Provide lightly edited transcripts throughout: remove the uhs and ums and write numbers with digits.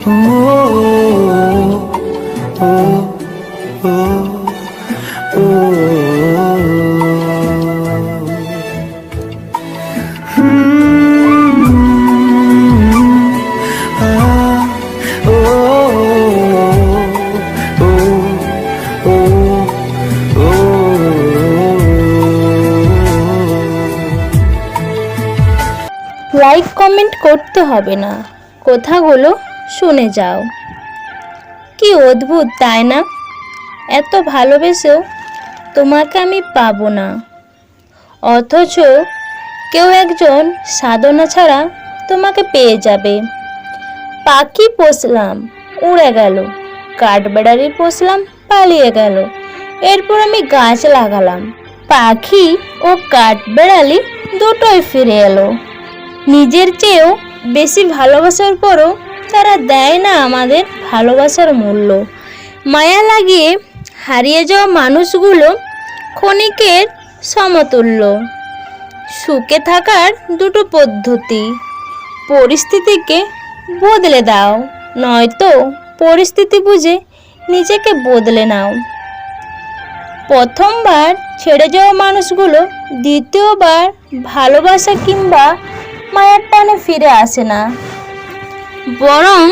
Like comment করতে হবে না, কথাগুলো শুনে যাও। কি অদ্ভুত তাই না? এত ভালোবেসেও তোমাকে আমি পাবো না, অথচ কেউ একজন সাধনা ছাড়া তোমাকে পেয়ে যাবে। পাখি পোষলাম, উড়ে গেল, কাঠবেড়ালি পোষলাম, পালিয়ে গেল। এরপর আমি গাছ লাগালাম, পাখি ও কাঠবেড়ালি দুটোই ফিরে এলো। নিজের চেয়েও বেশি ভালোবাসার পরও তারা দেয় না আমাদের ভালোবাসার মূল্য। মায়া লাগিয়ে হারিয়ে যাওয়া মানুষগুলো ক্ষণিকের সমতুল্য। সুখে থাকার দুটো পদ্ধতি: পরিস্থিতিকে বদলে দাও, নয়তো পরিস্থিতি বুঝে নিজেকে বদলে নাও। প্রথমবার ছেড়ে যাওয়া মানুষগুলো দ্বিতীয়বার ভালোবাসা কিংবা মায়ার টানে ফিরে আসে না, বরং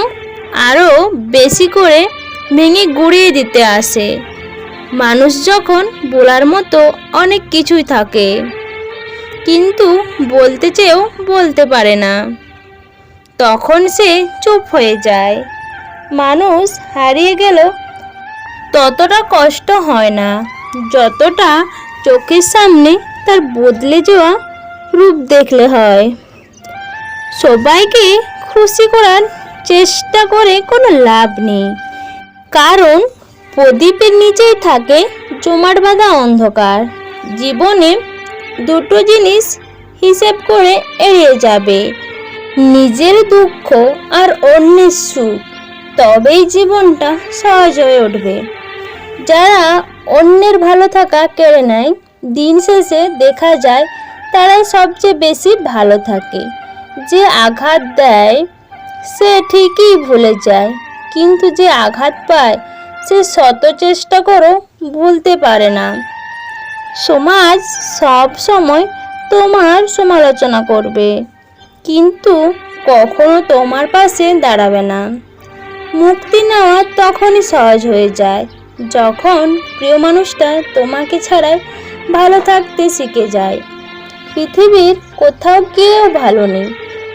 আরও বেশি করে ভেঙে গুঁড়িয়ে দিতে আসে। মানুষ যখন বলার মতো অনেক কিছুই থাকে, কিন্তু বলতে চেয়েও বলতে পারে না, তখন সে চুপ হয়ে যায়। মানুষ হারিয়ে গেল ততটা কষ্ট হয় না যতটা চোখের সামনে তার বদলে যাওয়া রূপ দেখলে হয়। সবাইকে খুশি করার চেষ্টা করে কোনো লাভ নেই, কারণ প্রদীপের নিচেই থাকে জমাট বাঁধা অন্ধকার। জীবনে দুটো জিনিস হিসেব করে এড়িয়ে যাবে: নিজের দুঃখ আর অন্যের সুখ, তবেই জীবনটা সহজ হয়ে উঠবে। যারা অন্যের ভালো থাকা কেড়ে নেয়, দিন শেষে দেখা যায় তারাই সবচেয়ে বেশি ভালো থাকে। যে আঘাত দেয় সে ঠিকই ভুলে যায়, কিন্তু যে আঘাত পায় সে শত চেষ্টা করেও ভুলতে পারে না। সমাজ সব সময় তোমার সমালোচনা করবে, কিন্তু কখনো তোমার পাশে দাঁড়াবে না। মুক্তি নেওয়া তখনই সহজ হয়ে যায় যখন প্রিয় মানুষটা তোমাকে ছাড়াই ভালো থাকতে শিখে যায়। পৃথিবীর কোথাও কেউ ভালো নেই,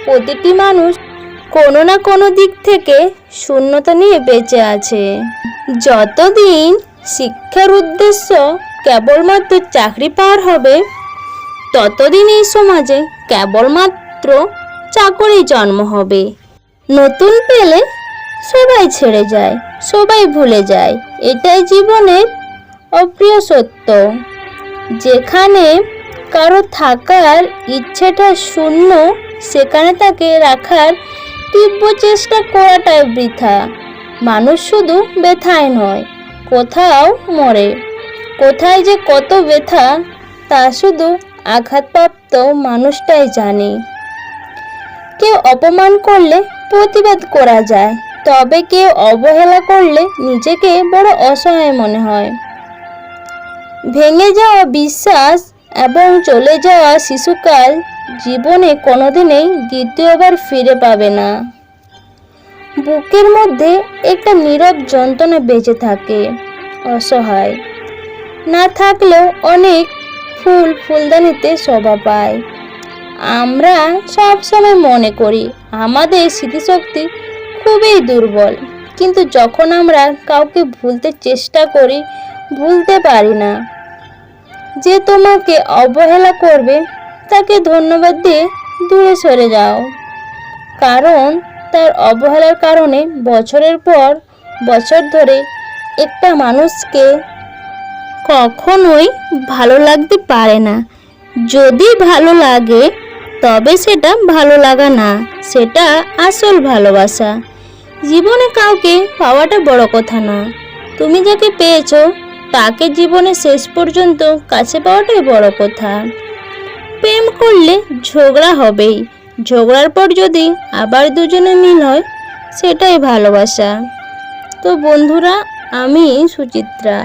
প্রতিটি মানুষ কোনো না কোনো দিক থেকে শূন্যতা নিয়ে বেঁচে আছে। যতদিন শিক্ষার উদ্দেশ্য কেবলমাত্র চাকরি পাওয়ার হবে, ততদিন এই সমাজে কেবলমাত্র চাকরি জন্ম হবে। নতুন পেলে সবাই ছেড়ে যায়, সবাই ভুলে যায়, এটাই জীবনের অপ্রিয় সত্য। যেখানে কারো থাকার ইচ্ছেটা শূন্য, সেখানে তাকে রাখার তীব্র চেষ্টা করাটাই বৃথা। মানুষ শুধু ব্যথায় নয়, কোথাও মরে। কোথায় যে কত ব্যথা তা শুধু আঘাতপ্রাপ্ত মানুষটাই জানে। কেউ অপমান করলে প্রতিবাদ করা যায়, তবে কেউ অবহেলা করলে নিজেকে বড় অসহায় মনে হয়। ভেঙে যাওয়া বিশ্বাস এবং চলে যাওয়া শিশুকাল জীবনে কোনোদিনই দ্বিতীয়বার ফিরে পাবে না। বুকের মধ্যে একটা নীরব যন্ত্রণা বেঁচে থাকে, অসহায়। না থাকলেও অনেক ফুল ফুলদানিতে শোভা পায়। আমরা সব সময় মনে করি আমাদের স্মৃতিশক্তি খুবই দুর্বল, কিন্তু যখন আমরা কাউকে ভুলতে চেষ্টা করি, ভুলতে পারি না। যে তোমাকে অবহেলা করবে তাকে ধন্যবাদ দিয়ে দূরে সরে যাও, কারণ তার অবহেলার কারণে বছরের পর বছর ধরে একটা মানুষকে কখনোই ভালো লাগতে পারে না। যদি ভালো লাগে তবে সেটা ভালো লাগা না, সেটা আসল ভালোবাসা। জীবনে কাউকে পাওয়াটা বড় কথা না, তুমি যাকে পেয়েছো তাকে জীবনে শেষ পর্যন্ত কাছে পাওয়াটাই বড় কথা। প্রেম করলে ঝগড়া হবেই, ঝগড়ার পর যদি আবার দুজনে মিল হয় সেটাই ভালোবাসা। তো বন্ধুরা, আমি সুচিত্রা।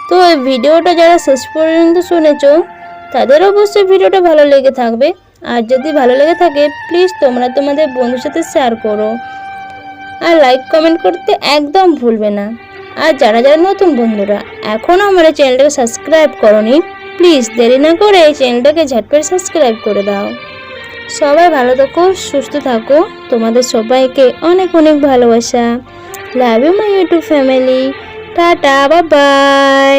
তো এই ভিডিওটা যারা শেষ পর্যন্ত শুনেছো তাদের অবশ্যই ভিডিওটা ভালো লেগে থাকবে। আর যদি ভালো লেগে থাকে প্লিজ তোমরা তোমাদের বন্ধুর সাথে শেয়ার করো, আর লাইক কমেন্ট করতে একদম ভুলবে না। আর যারা যারা নতুন বন্ধুরা এখনও আমার এই চ্যানেলটাকে সাবস্ক্রাইব করোনি, প্লিজ দেরি না করে এই চ্যানেলটাকে ঝটপট সাবস্ক্রাইব করে দাও। সবাই ভালো থাকো, সুস্থ থাকো। তোমাদের সবাইকে অনেক অনেক ভালোবাসা। Love you my YouTube family. Tata, bye bye.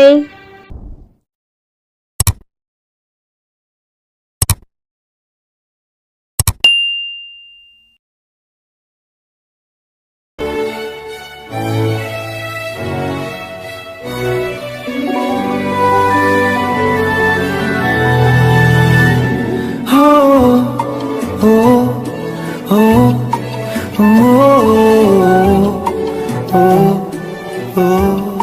oh, oh, oh, oh, oh.